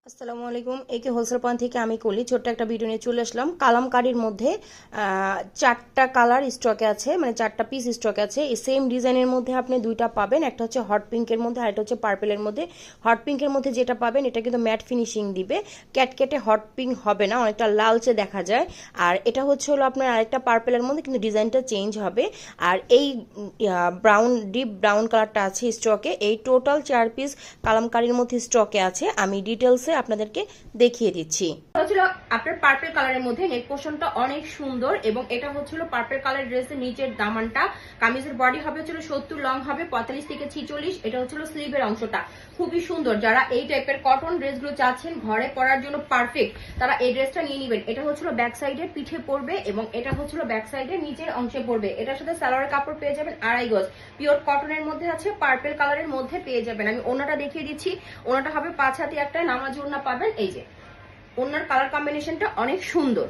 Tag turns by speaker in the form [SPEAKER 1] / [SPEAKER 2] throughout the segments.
[SPEAKER 1] আসসালামু আলাইকুম। একে হোলসেল পয়েন্ট থেকে আমি কলি ছোট্ট একটা ভিডিও নিয়ে চলে আসলাম। কালামকারীর মধ্যে চারটা কালার স্টকে আছে, মানে চারটা পিস স্টকে আছে। এই সেম ডিজাইনের মধ্যে আপনি দুইটা পাবেন, একটা হচ্ছে হট পিঙ্কের মধ্যে আর একটা হচ্ছে পার্পেলের মধ্যে। হট পিঙ্কের মধ্যে যেটা পাবেন এটা কিন্তু ম্যাট ফিনিশিং দিবে, ক্যাটকেটে হট পিঙ্ক হবে না, অনেকটা লালচে দেখা যায়। আর এটা হলো আপনার আরেকটা পার্পেলের মধ্যে, কিন্তু ডিজাইনটা চেঞ্জ হবে। আর এই ব্রাউন ডিপ ব্রাউন কালারটা আছে স্টকে। এই টোটাল 4 পিস কালামকারীর মধ্যে স্টকে আছে। আমি ডিটেলসে আপনাদেরকে দেখিয়ে দিচ্ছি। হচ্ছিল আপনার পার্পল কালারের মধ্যে নেক পোর্শনটা অনেক সুন্দর, এবং এটা হচ্ছিল পার্পল কালার ড্রেসের নিচের দামানটা। কামিজের বডি হবে হচ্ছিল 70, লং হবে 45 থেকে 46। এটা হচ্ছিল স্লিভের অংশটা, খুবই সুন্দর। যারা এই টাইপের কটন ড্রেসগুলো চাচ্ছেন ঘরে পরার জন্য পারফেক্ট, তারা এই ড্রেসটা নিয়ে নেবেন। এটা হচ্ছিল ব্যাক সাইডে পিঠে পড়বে, এবং এটা হচ্ছিল ব্যাক সাইডে নিচের অংশে পড়বে। এটার সাথে সালোয়ারের কাপড় পেয়ে যাবেন 2.5 গজ, পিওর কটনের মধ্যে আছে, পার্পল কালারের মধ্যে পেয়ে যাবেন। আমি ওনাটা দেখিয়ে দিচ্ছি। ওনাটা হবে 5 হাতি একটা নামাজি ওনা পাবেন। এই যে ওনার কালার কম্বিনেশনটা অনেক সুন্দর,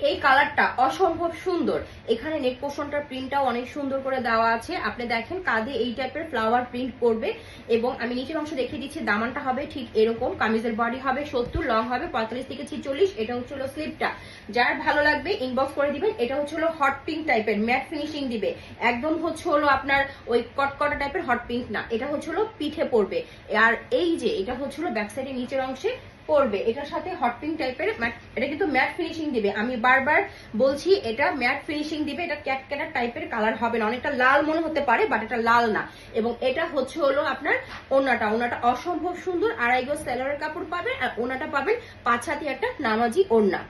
[SPEAKER 1] এই কালারটা অসম্ভব সুন্দর। এখানে নেক পোর্শনটার প্রিন্টটাও অনেক সুন্দর করে দেওয়া আছে। আপনি দেখেন কাঁধে এই টাইপের ফ্লাওয়ার প্রিন্ট করবে, এবং আমি নিচের অংশ দেখিয়ে দিচ্ছি। দামানটা হবে ঠিক এরকম, কামিজের বডি হবে 70, লং হবে 45 থেকে 46। এটা হচ্ছিল স্লিপটা। যার ভালো লাগবে ইনবক্স করে দিবেন। এটা হচ্ছিল হট পিঙ্ক টাইপের ম্যাট ফিনিশিং দিবে, একদম হলো আপনার ওই কটকটা টাইপের হট পিঙ্ক না, এটা হচ্ছিল পিঠে পড়বে। আর এই যে এটা হচ্ছিল ব্যাক সাইডের নিচের অংশে পড়বে। এটার সাথে হট পিঙ্ক টাইপের, এটা কিন্তু ম্যাট ফিনিশিং দিবে। আমি বারবার বলছি এটা ম্যাট ফিনিশিং দিবে, এটা ক্যাটক্যাটার টাইপের কালার হবে না। অনেকটা লাল মনে হতে পারে, বাট এটা লাল না। এবং এটা হলো আপনার ওনাটা অসম্ভব সুন্দর। 2.5 গজ সেলরের কাপড় পাবেন, আর ওনাটা পাবেন 5 হাতি একটা নামাজি ওড়না।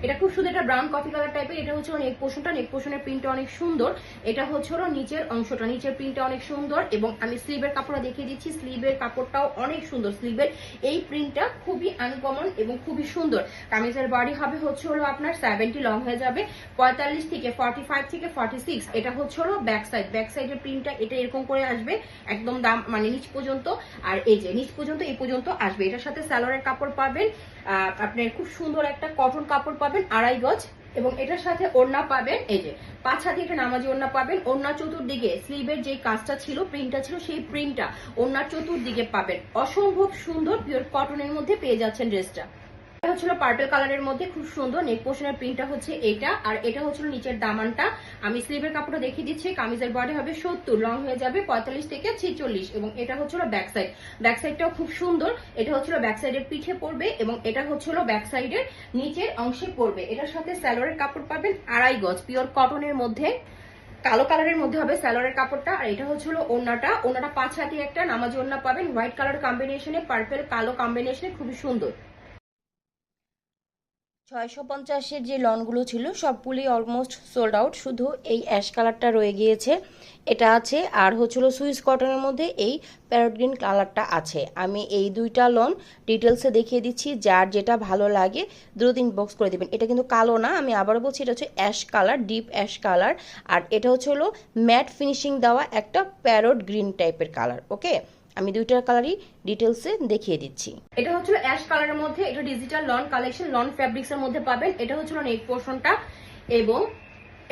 [SPEAKER 1] এটা খুব সুন্দর, এটা ব্রাউন কফি কালার টাইপের। এটা হচ্ছে নেক পোর্শনটা, নেক পোর্শনের প্রিন্টটা অনেক সুন্দর। এটা হচ্ছে নিচের অংশটা, নিচের প্রিন্টটা অনেক সুন্দর। এবং আমি স্লিভের কাপড়টা দেখিয়ে দিচ্ছি। স্লিভের কাপড়টাও অনেক সুন্দর। স্লিভের এই প্রিন্টটা খুবই আনকমন এবং খুবই সুন্দর। কামিজের বডি হবে আপনার 70, লং হয়ে যাবে 45 থেকে 45 থেকে 46। এটা হচ্ছে ব্যাক সাইড, ব্যাক সাইডের প্রিন্টটা এটা এরকম করে আসবে, একদম দাম মানে নিচ পর্যন্ত। আর এই যে নিচ পর্যন্ত এই পর্যন্ত আসবে। এটার সাথে সালোয়ারের কাপড় পাবেন আপনার খুব সুন্দর একটা কটন কাপড় পাবেন 2.5 গজ, এবং এটার সাথে ওড়না পাবেন এই যে 5 হাতি একটা নামাজি ওড়না পাবেন। ওড়না চতুর্দিকে স্লিভের যে কাজটা ছিল, প্রিন্টটা ছিল, সেই প্রিন্টটা ওড়নার চতুর্দিকে পাবেন। অসম্ভব সুন্দর পিওর কটনের মধ্যে পেয়ে যাচ্ছেন ড্রেসটা। এটা হচ্ছিল পার্পল কালারের মধ্যে খুব সুন্দর। নেক পোর্শনের প্রিন্টটা হচ্ছে এইটা, আর এটা হচ্ছিল নিচের দামানটা। আমি স্লিভের কাপড়টা দেখিয়ে দিচ্ছি। কামিজের বডি হবে 70, লং হয়ে যাবে 45 থেকে 46। এবং এটা হচ্ছিল ব্যাক সাইড, ব্যাক সাইডটাও খুব সুন্দর। এটা হচ্ছিল ব্যাক সাইডের পিঠে পড়বে, এবং এটা হচ্ছিল ব্যাক সাইডের নিচের অংশে পড়বে। এটার সাথে সালোয়ারের কাপড় পাবেন 2.5 গজ, পিওর কটনের মধ্যে, কালো কালারের মধ্যে হবে সালোয়ারের কাপড়টা। আর এটা হচ্ছিল ওড়নাটা। ওড়নাটা 5 হাতি একটা নামাজি ওড়না পাবেন, হোয়াইট কালার কম্বিনেশনে, পার্পল কালো কম্বিনেশনে, খুবই সুন্দর। 650-এর যে লনগুলো ছিল সবগুলি অলমোস্ট সোল্ড আউট, শুধু এই অ্যাশ কালারটা রয়ে গিয়েছে, এটা আছে। আর হচ্ছিল সুইস কটনের মধ্যে এই প্যারট গ্রিন কালারটা আছে। আমি এই দুইটা লন ডিটেলসে দেখিয়ে দিচ্ছি, যার যেটা ভালো লাগে দ্রুত ইনবক্স করে দেবেন। এটা কিন্তু কালো না, আমি আবারও বলছি, এটা হচ্ছে ash colour, deep ash colour. আর এটা হলো ম্যাট ফিনিশিং দেওয়া একটা প্যারট গ্রিন টাইপের কালার। ওকে, আমি দুইটার কালারই ডিটেলসে দেখিয়ে দিচ্ছি। এটা হচ্ছিল অ্যাশ কালারের মধ্যে, এটা digital lawn collection, lawn fabrics এর মধ্যে পাবেন। এটা হচ্ছিল নেক পোর্শনটা, এবং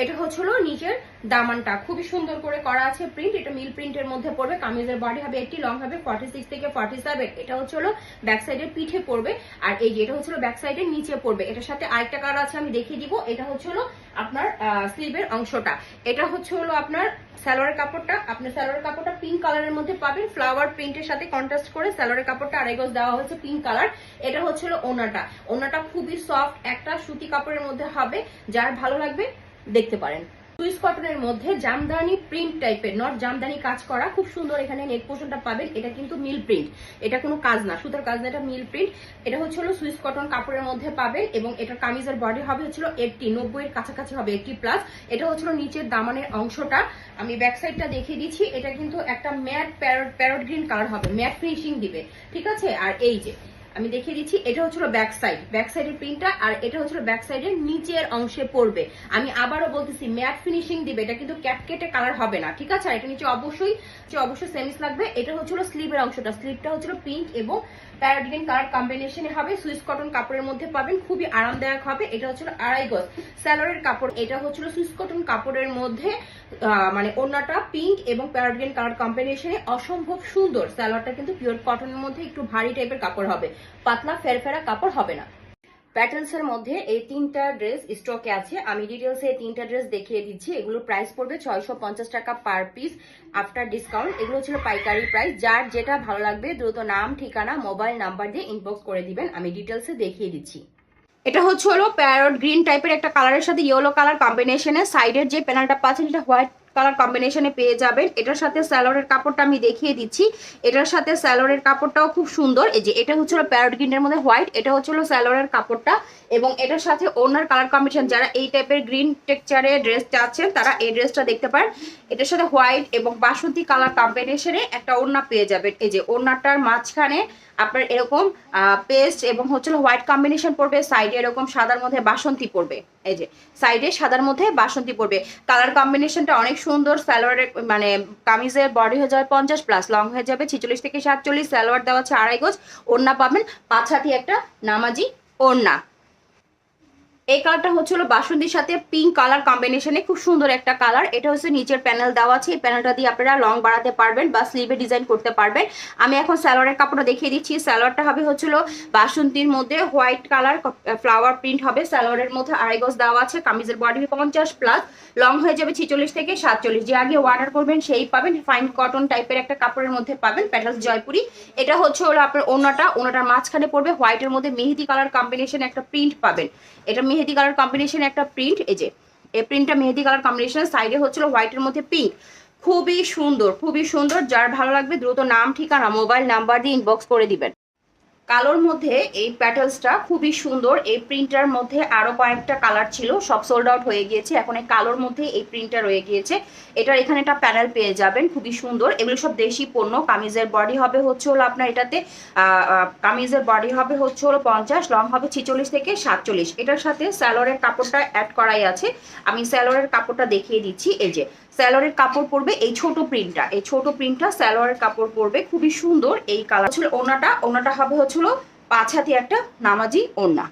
[SPEAKER 1] এটা হচ্ছিল নিচের দামানটা। খুবই সুন্দর করে করা আছে প্রিন্ট, এটা মিল প্রিন্টের মধ্যে পড়বে। কামিজের বডি হবে 80, লং হবে 46 থেকে 47। এটা হচ্ছিল ব্যাক সাইডের পিঠে পড়বে, আর এই যে এটা হচ্ছিল ব্যাক সাইডের নিচে পড়বে। এটার সাথে আরেকটা কালার আছে, আমি দেখিয়ে দিব। এটা হচ্ছিল আপনার স্লিভের অংশটা। এটা হলো আপনার সালোয়ারের কাপড়টা। আপনি সালোয়ারের কাপড়টা পিঙ্ক কালারের মধ্যে পাবেন, ফ্লাওয়ার প্রিন্টের সাথে কন্ট্রাস্ট করে সালোয়ারের কাপড়টা 2.5 গজ দেওয়া হয়েছে পিঙ্ক কালার। এটা হচ্ছিল ওনাটা। ওনাটা খুবই সফট একটা সুতি কাপড়ের মধ্যে হবে, যার ভালো লাগবে দেখতে পারেন। সুইস কটনের মধ্যে জামদানি প্রিন্ট টাইপের, নট জামদানি কাজ করা, খুব সুন্দর। এখানে নেক পোর্শনটা পাবেন, এটা কিন্তু মিল প্রিন্ট, এটা কোনো কাজ না, সুতার কাজ না, এটা মিল প্রিন্ট। এটা হচ্ছিল সুইস কটন কাপড়ের মধ্যে পাবেন, এবং এটা কামিজের বডি হবে 80, 90 এর কাছাকাছি হবে, 80+। এটা হচ্ছিল নিচের দামানের অংশটা। আমি ব্যাক সাইডটা দেখিয়ে দিচ্ছি। এটা কিন্তু একটা ম্যাট প্যারট গ্রিন কালার হবে, ম্যাট ফিনিশিং দিবে, ঠিক আছে। আর এই যে আমি দেখিয়ে দিচ্ছি, এটা হচ্ছিল ব্যাক সাইড, ব্যাক সাইডের প্রিন্টটা। আর এটা হচ্ছিল ব্যাক সাইডের নিচের অংশে পড়বে। আমি আবারও বলতেছি ম্যাট ফিনিশিং দিবে, এটা কিন্তু ক্যাটকেটে কালার হবে না, ঠিক আছে। আর এটা নিচে অবশ্যই সেমিস লাগবে। এটা হচ্ছিল স্লিভের অংশটা, স্লিভটা হচ্ছিল পিঙ্ক এবং প্যারট গ্রিন কালার কম্বিনেশনে হবে, সুইস কটন কাপড়ের মধ্যে পাবেন, খুবই আরামদায়ক হবে। এটা হচ্ছিল 2.5 গজ স্যালোরের কাপড়, এটা হচ্ছিল সুইস কটন কাপড়ের মধ্যে মানে ওড়নাটা পিঙ্ক এবং প্যারট গ্রিন কালার কম্বিনেশনে অসম্ভব সুন্দর। স্যালোয়ারটা কিন্তু পিওর কটনের মধ্যে একটু ভারী টাইপের কাপড় হবে, পাতলা ফেরফেরা কাপড় হবে না। প্যাটেলস এর মধ্যে এই 3টা ড্রেস স্টকে আছে, আমি ডিটেলসে এই 3টা ড্রেস দেখিয়ে দিচ্ছি। এগুলোর প্রাইস পড়বে 650 টাকা পার পিস আফটার ডিসকাউন্ট। এগুলো ছিল পাইকারি প্রাইস। যার যেটা ভালো লাগবে দ্রুত নাম, ঠিকানা, মোবাইল নাম্বার দিয়ে ইনবক্স করে দিবেন, আমি ডিটেলসে দেখিয়ে দিচ্ছি। এটা হচ্ছে হলো প্যারট গ্রিন টাইপের একটা কালারের সাথে ইয়েলো কালার কম্বিনেশনে, সাইডের যে প্যানেলটা পাচ্ছেন এটা হোয়াইট কালার কম্বিনেশনে পেয়ে যাবেন। এটার সাথে স্যালোরের কাপড়টা আমি দেখিয়ে দিচ্ছি, এটার সাথে স্যালোরের কাপড়টাও খুব সুন্দর। এই যে এটা হচ্ছে প্যারট গ্রিনের মধ্যে হোয়াইট, এটা হচ্ছে স্যালোরের কাপড়টা এবং এটার সাথে ওনার কালার কম্বিনেশন। যারা এই টাইপের গ্রিন টেক্সচারের ড্রেস চাচ্ছেন তারা এই ড্রেসটা দেখতে পারেন। এটার সাথে হোয়াইট এবং বাসন্তী কালার কম্বিনেশনে একটা ওড়না পেয়ে যাবেন। এই যে ওড়নাটার মাঝখানে আপনার এরকম পেস্ট এবং হচ্ছে হোয়াইট কম্বিনেশন পড়বে, সাইডে এরকম সাদার মধ্যে বাসন্তী পড়বে। এই যে সাইডে সাদার মধ্যে বাসন্তী পড়বে, কালার কম্বিনেশনটা অনেক সুন্দর। সালোয়ারের মানে কামিজের বডি হয়ে যাবে 50+, লং হয়ে যাবে 46 থেকে 47, সালোয়ার দেওয়া আছে 2.5 গজ, ওড়না পাবেন 5 হাতি একটা নামাজি ওড়না। এই কালারটা হচ্ছে বাসন্তীর সাথে পিঙ্ক কালার কম্বিনেশনে, খুব সুন্দর একটা কালার। এটা হচ্ছে নিচের প্যানেল দেওয়া আছে, এই প্যানেলটা দিয়ে আপনারা লং বাড়াতে পারবেন বা স্লিভে ডিজাইন করতে পারবেন। আমি এখন সালোয়ারের কাপড়টা দেখিয়ে দিচ্ছি। সালোয়ারটা হবে হচ্ছিল বাসন্তীর মধ্যে হোয়াইট কালার ফ্লাওয়ার প্রিন্ট হবে, সালোয়ারের মধ্যে 2.5 গজ দেওয়া আছে, কামিজের বডি 50+, লং হয়ে যাবে 46 থেকে 47। যে আগে অর্ডার করবেন সেই পাবেন, ফাইন কটন টাইপের একটা কাপড়ের মধ্যে পাবেন, প্যাটার্স জয়পুরি। এটা হচ্ছে আপনার ওড়নাটার মাঝখানে পড়বে হোয়াইটের মধ্যে মেহেদি কালার কম্বিনেশন একটা প্রিন্ট পাবেন, এটা মেহেদি কালার কম্বিনেশন একটা প্রিন্ট। এই যে এই প্রিন্টটা মেহেদি কালার কম্বিনেশন, সাইডে হচ্ছিল হোয়াইটের মধ্যে পিঙ্ক, খুবই সুন্দর খুবই সুন্দর। যার ভালো লাগবে দ্রুত নাম, ঠিকানা, মোবাইল নাম্বার দিয়ে ইনবক্স করে দিবেন। কালোর মধ্যে এই প্যাটেলসটা খুবই সুন্দর। এই প্রিন্টার মধ্যে আরো কয়েকটা কালার ছিল, সব সোল্ড আউট হয়ে গিয়েছে, এখন এই কালোর মধ্যে এই প্রিন্টটা রয়ে গিয়েছে। এটার এখানে একটা প্যানেল পেয়ে যাবেন, খুবই সুন্দর। এগুলো সব দেশি পণ্য। কামিজের বডি হবে হচ্ছে আপনার এটাতে কামিজের বডি হবে হচ্ছে 50, লং হবে 46 থেকে 47। এটার সাথে স্যালোরের কাপড়টা অ্যাড করাই আছে, আমি স্যালোরের কাপড়টা দেখিয়ে দিচ্ছি। এই যে স্যালোরের কাপড় পড়বে এই ছোট প্রিন্টটা, এই ছোট প্রিন্টটা স্যালোরের কাপড় পড়বে, খুবই সুন্দর। এই কালার ওড়নাটা হবে হচ্ছিল 5 হাতি একটা নামাজি ওড়না।